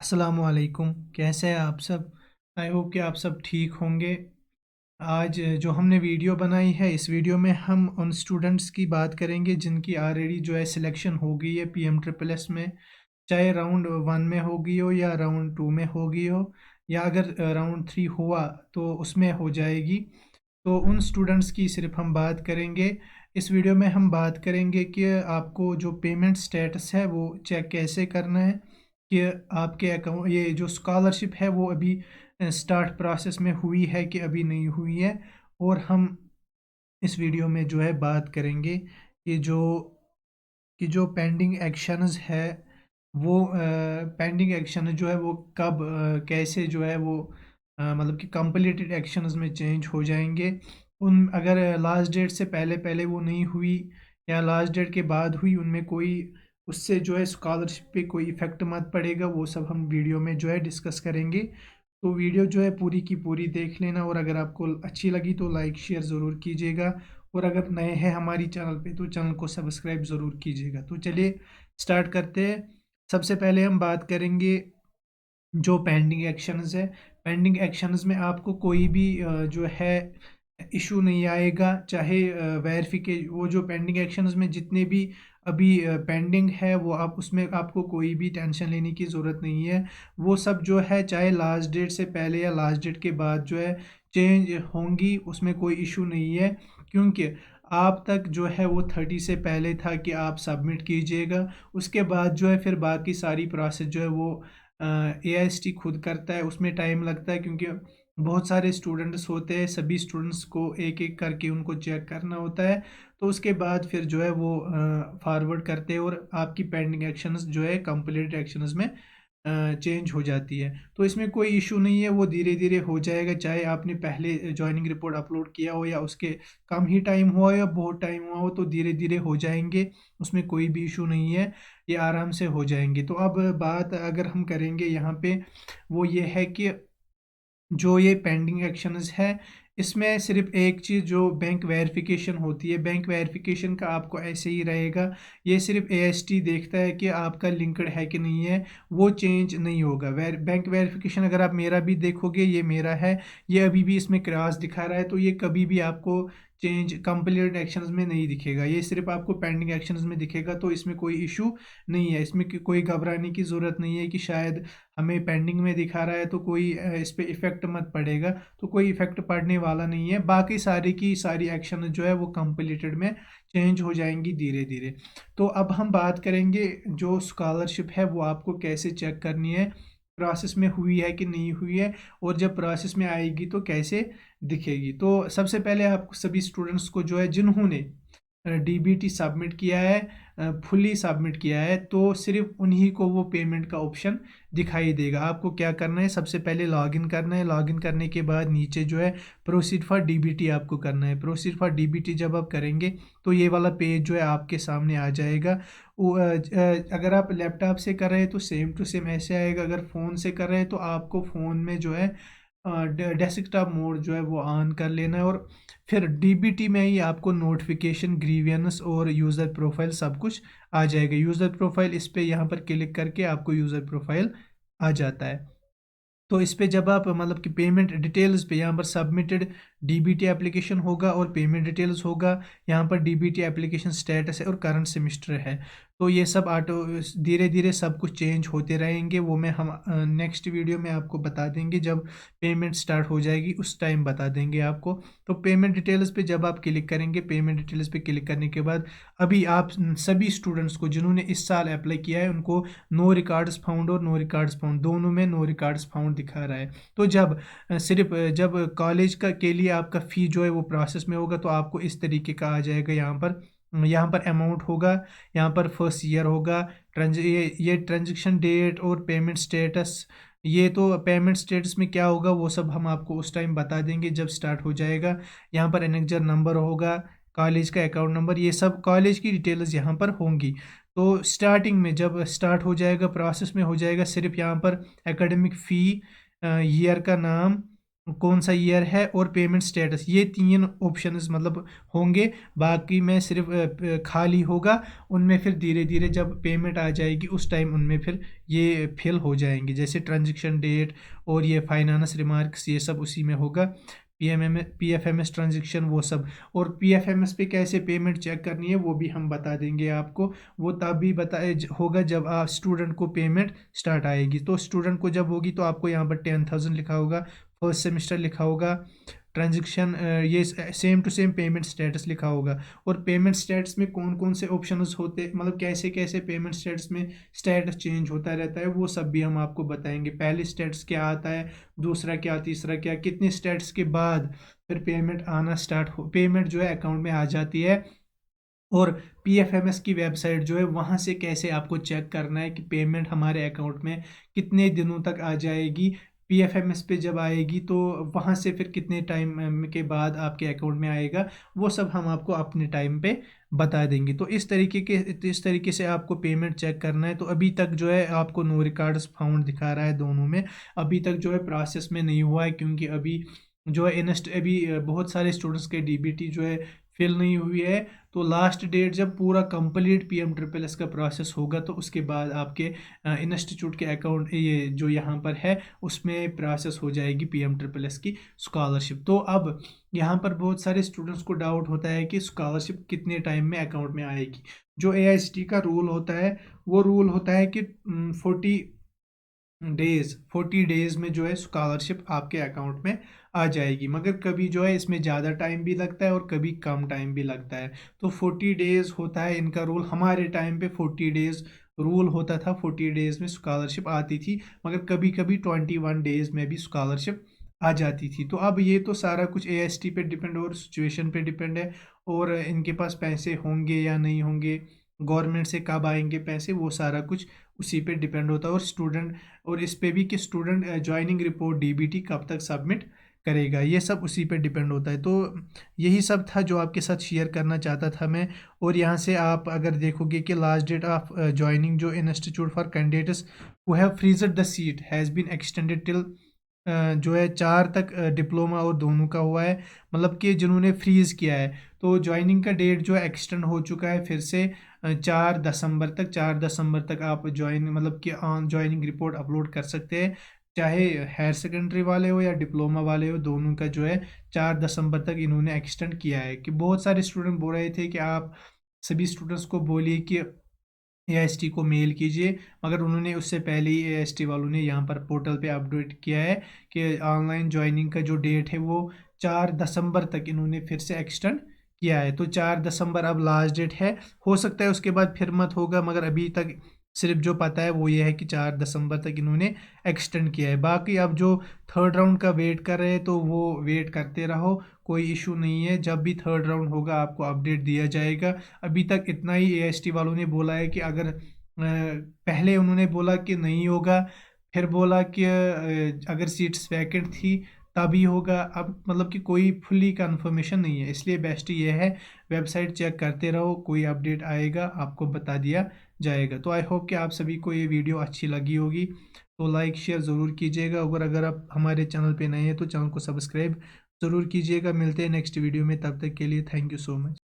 अस्सलामुअलैकुम। कैसे हैं आप सब? आई होप कि आप सब ठीक होंगे। आज जो हमने वीडियो बनाई है, इस वीडियो में हम उन स्टूडेंट्स की बात करेंगे जिनकी ऑलरेडी जो है सिलेक्शन हो गई है पीएम ट्रिपल एस में, चाहे राउंड वन में हो गई हो या राउंड टू में हो गई हो, या अगर राउंड थ्री हुआ तो उसमें हो जाएगी। तो उन स्टूडेंट्स की सिर्फ हम बात करेंगे। इस वीडियो में हम बात करेंगे कि आपको जो पेमेंट स्टेटस है वो चेक कैसे करना है, कि आपके अकाउंट ये जो स्कॉलरशिप है वो अभी स्टार्ट प्रोसेस में हुई है कि अभी नहीं हुई है। और हम इस वीडियो में जो है बात करेंगे कि जो पेंडिंग एक्शंस है वो पेंडिंग एक्शन जो है वो कब कैसे जो है वो मतलब कि कंप्लीटेड एक्शंस में चेंज हो जाएंगे। उन अगर लास्ट डेट से पहले पहले वो नहीं हुई या लास्ट डेट के बाद हुई, उनमें कोई उससे जो है स्कॉलरशिप पे कोई इफ़ेक्ट मत पड़ेगा, वो सब हम वीडियो में जो है डिस्कस करेंगे। तो वीडियो जो है पूरी की पूरी देख लेना, और अगर आपको अच्छी लगी तो लाइक शेयर ज़रूर कीजिएगा, और अगर नए हैं हमारी चैनल पे तो चैनल को सब्सक्राइब ज़रूर कीजिएगा। तो चलिए स्टार्ट करते हैं। सबसे पहले हम बात करेंगे जो पेंडिंग एक्शंस है। पेंडिंग एक्शंस में आपको कोई भी जो है इशू नहीं आएगा, चाहे वेरिफिके वो जो पेंडिंग एक्शंस में जितने भी अभी पेंडिंग है वो आप उसमें आपको कोई भी टेंशन लेने की ज़रूरत नहीं है। वो सब जो है चाहे लास्ट डेट से पहले या लास्ट डेट के बाद जो है चेंज होंगी, उसमें कोई इशू नहीं है, क्योंकि आप तक जो है वो 30 से पहले था कि आप सबमिट कीजिएगा। उसके बाद जो है फिर बाकी सारी प्रोसेस जो है वो एआईएसटी खुद करता है। उसमें टाइम लगता है क्योंकि बहुत सारे स्टूडेंट्स होते हैं, सभी स्टूडेंट्स को एक एक करके उनको चेक करना होता है। तो उसके बाद फिर जो है वो फॉरवर्ड करते हैं और आपकी पेंडिंग एक्शंस जो है कंप्लीट एक्शंस में चेंज हो जाती है। तो इसमें कोई इशू नहीं है, वो धीरे धीरे हो जाएगा, चाहे आपने पहले जॉइनिंग रिपोर्ट अपलोड किया हो या उसके कम ही टाइम हुआ या बहुत टाइम हुआ हो, तो धीरे धीरे हो जाएंगे। उसमें कोई भी इशू नहीं है, ये आराम से हो जाएंगे। तो अब बात अगर हम करेंगे यहाँ पे, वो ये है कि जो ये पेंडिंग एक्शंस है, इसमें सिर्फ एक चीज़ जो बैंक वेरिफिकेशन होती है, बैंक वेरिफिकेशन का आपको ऐसे ही रहेगा। ये सिर्फ एएसटी देखता है कि आपका लिंक्ड है कि नहीं है, वो चेंज नहीं होगा। बैंक वेरिफिकेशन अगर आप मेरा भी देखोगे, ये मेरा है, ये अभी भी इसमें क्रॉस दिखा रहा है, तो ये कभी भी आपको चेंज कंप्लीट एक्शंस में नहीं दिखेगा, ये सिर्फ आपको पेंडिंग एक्शंस में दिखेगा। तो इसमें कोई इशू नहीं है, इसमें कोई घबराने की ज़रूरत नहीं है कि शायद हमें पेंडिंग में दिखा रहा है तो कोई इस पे इफ़ेक्ट मत पड़ेगा। तो कोई इफ़ेक्ट पड़ने वाला नहीं है, बाकी सारी की सारी एक्शन जो है वो कंप्लीटेड में चेंज हो जाएंगी धीरे धीरे। तो अब हम बात करेंगे जो स्कॉलरशिप है वो आपको कैसे चेक करनी है, प्रोसेस में हुई है कि नहीं हुई है, और जब प्रोसेस में आएगी तो कैसे दिखेगी। तो सबसे पहले आपको सभी स्टूडेंट्स को जो है जिन्होंने डीबीटी सबमिट किया है, फुली सबमिट किया है, तो सिर्फ उन्हीं को वो पेमेंट का ऑप्शन दिखाई देगा। आपको क्या करना है, सबसे पहले लॉगिन करना है। लॉगिन करने के बाद नीचे जो है प्रोसीड फॉर डीबीटी आपको करना है। प्रोसीड फॉर डीबीटी जब आप करेंगे तो ये वाला पेज जो है आपके सामने आ जाएगा। अगर आप लैपटॉप से कर रहे हैं तो सेम टू सेम ऐसे आएगा, अगर फ़ोन से कर रहे हैं तो आपको फ़ोन में जो है डेस्कटॉप मोड जो है वो ऑन कर लेना है, और फिर डीबीटी में ही आपको नोटिफिकेशन, ग्रीवियंस और यूज़र प्रोफाइल सब कुछ आ जाएगा। यूज़र प्रोफाइल, इस पे यहाँ पर क्लिक करके आपको यूज़र प्रोफाइल आ जाता है। तो इस पे जब आप मतलब कि पेमेंट डिटेल्स पे यहाँ पर सबमिटेड डीबीटी एप्लीकेशन होगा और पेमेंट डिटेल्स होगा, यहाँ पर डीबीटी एप्लीकेशन स्टेटस है और करंट सेमेस्टर है। तो ये सब ऑटो धीरे धीरे सब कुछ चेंज होते रहेंगे, वो मैं हम नेक्स्ट वीडियो में आपको बता देंगे, जब पेमेंट स्टार्ट हो जाएगी उस टाइम बता देंगे आपको। तो पेमेंट डिटेल्स पे जब आप क्लिक करेंगे, पेमेंट डिटेल्स पे क्लिक करने के बाद अभी आप सभी स्टूडेंट्स को जिन्होंने इस साल अप्लाई किया है उनको नो रिकॉर्ड्स फाउंड और नो रिकॉर्ड्स फाउंड दोनों में नो रिकॉर्ड्स फाउंड दिखा रहा है। तो जब सिर्फ जब कॉलेज का के लिए आपका फ़ी जो है वो प्रोसेस में होगा तो आपको इस तरीके का आ जाएगा। यहाँ पर अमाउंट होगा, यहाँ पर फर्स्ट ईयर होगा, ये ट्रांजेक्शन डेट और पेमेंट स्टेटस। ये तो पेमेंट स्टेटस में क्या होगा वो सब हम आपको उस टाइम बता देंगे जब स्टार्ट हो जाएगा। यहाँ पर एनेक्जर नंबर होगा, कॉलेज का अकाउंट नंबर, ये सब कॉलेज की डिटेल्स यहाँ पर होंगी। तो स्टार्टिंग में जब स्टार्ट हो जाएगा, प्रोसेस में हो जाएगा, सिर्फ यहाँ पर एकेडमिक फ़ी, ईयर का नाम, कौन सा ईयर है और पेमेंट स्टेटस, ये 3 ऑप्शंस मतलब होंगे। बाकी में सिर्फ खाली होगा, उनमें फिर धीरे धीरे जब पेमेंट आ जाएगी उस टाइम उनमें फिर ये फिल हो जाएंगे, जैसे ट्रांजेक्शन डेट और ये फाइनेंस रिमार्क्स, ये सब उसी में होगा। PFMS ट्रांजेक्शन वो सब। और PFMS पे कैसे पेमेंट चेक करनी है वो भी हम बता देंगे आपको। वो तब भी होगा जब आप स्टूडेंट को पेमेंट स्टार्ट आएगी। तो स्टूडेंट को जब होगी तो आपको यहाँ पर 10,000 लिखा होगा, फर्स्ट सेमेस्टर लिखा होगा, ट्रांजेक्शन ये same to same payment status लिखा होगा। और पेमेंट स्टेटस में कौन कौन से ऑप्शंस होते, मतलब कैसे कैसे पेमेंट स्टेटस में स्टेटस चेंज होता रहता है, वो सब भी हम आपको बताएंगे। पहले स्टेटस क्या आता है, दूसरा क्या, तीसरा क्या, कितने स्टेटस के बाद फिर पेमेंट आना स्टार्ट हो, पेमेंट जो है अकाउंट में आ जाती है। और PFMS की वेबसाइट जो है वहाँ से कैसे आपको चेक करना है कि पेमेंट हमारे अकाउंट में कितने दिनों तक आ जाएगी। PFMS पे जब आएगी तो वहाँ से फिर कितने टाइम के बाद आपके अकाउंट में आएगा, वो सब हम आपको अपने टाइम पे बता देंगे। तो इस तरीके से आपको पेमेंट चेक करना है। तो अभी तक जो है आपको नो रिकॉर्ड्स फाउंड दिखा रहा है दोनों में, अभी तक जो है प्रोसेस में नहीं हुआ है, क्योंकि अभी जो है अभी बहुत सारे स्टूडेंट्स के DBT जो है फिल नहीं हुई है। तो लास्ट डेट जब पूरा कंप्लीट PMSSS का प्रोसेस होगा तो उसके बाद आपके इंस्टीट्यूट के अकाउंट, ये जो यहाँ पर है उसमें प्रोसेस हो जाएगी PMSSS की स्कॉलरशिप। तो अब यहाँ पर बहुत सारे स्टूडेंट्स को डाउट होता है कि स्कॉलरशिप कितने टाइम में अकाउंट में आएगी। जो AICTE का रूल होता है वो रूल होता है कि 40 डेज में जो है स्कॉलरशिप आपके अकाउंट में आ जाएगी। मगर कभी जो है इसमें ज़्यादा टाइम भी लगता है और कभी कम टाइम भी लगता है। तो 40 डेज होता है इनका रूल। हमारे टाइम पे 40 डेज रूल होता था, 40 डेज में स्कॉलरशिप आती थी, मगर कभी कभी 21 डेज में भी स्कॉलरशिप आ जाती थी। तो अब ये तो सारा कुछ AICTE पे डिपेंड और सिचुएशन पे डिपेंड है, और इनके पास पैसे होंगे या नहीं होंगे, गवर्नमेंट से कब आएंगे पैसे, वो सारा कुछ उसी पे डिपेंड होता है। और इस पे भी कि स्टूडेंट ज्वाइनिंग रिपोर्ट DBT कब तक सबमिट करेगा, ये सब उसी पे डिपेंड होता है। तो यही सब था जो आपके साथ शेयर करना चाहता था मैं। और यहाँ से आप अगर देखोगे कि लास्ट डेट ऑफ ज्वाइनिंग जो institute for candidates who have freezed the seat has been extended till जो है 4 तक डिप्लोमा और दोनों का हुआ है, मतलब कि जिन्होंने फ्रीज़ किया है। तो ज्वाइनिंग का डेट जो है एक्सटेंड हो चुका है फिर से 4 दिसंबर तक आप ज्वाइन मतलब कि ज्वाइनिंग रिपोर्ट अपलोड कर सकते हैं, चाहे हायर सेकेंडरी वाले हो या डिप्लोमा वाले हो, दोनों का जो है 4 दिसंबर तक इन्होंने एक्सटेंड किया है। कि बहुत सारे स्टूडेंट बोल रहे थे कि आप सभी स्टूडेंट्स को बोलिए कि AICTE को मेल कीजिए, मगर उन्होंने उससे पहले ही AICTE वालों ने यहाँ पर पोर्टल पे अपडेट किया है कि ऑनलाइन ज्वाइनिंग का जो डेट है वो 4 दिसंबर तक इन्होंने फिर से एक्सटेंड किया है। तो 4 दिसंबर अब लास्ट डेट है, हो सकता है उसके बाद फिर मत होगा, मगर अभी तक सिर्फ जो पता है वो ये है कि 4 दिसंबर तक इन्होंने एक्सटेंड किया है। बाकी अब जो थर्ड राउंड का वेट कर रहे हैं तो वो वेट करते रहो, कोई इशू नहीं है। जब भी थर्ड राउंड होगा आपको अपडेट दिया जाएगा। अभी तक इतना ही AICTE वालों ने बोला है कि अगर पहले उन्होंने बोला कि नहीं होगा, फिर बोला कि अगर सीट्स वैकेंट थी तभी होगा, अब मतलब कि कोई फुली कंफर्मेशन नहीं है। इसलिए बेस्ट ये है वेबसाइट चेक करते रहो, कोई अपडेट आएगा आपको बता दिया जाएगा। तो आई होप कि आप सभी को ये वीडियो अच्छी लगी होगी, तो लाइक शेयर ज़रूर कीजिएगा। अगर आप हमारे चैनल पे नए हैं तो चैनल को सब्सक्राइब ज़रूर कीजिएगा। मिलते हैं नेक्स्ट वीडियो में, तब तक के लिए थैंक यू सो मच।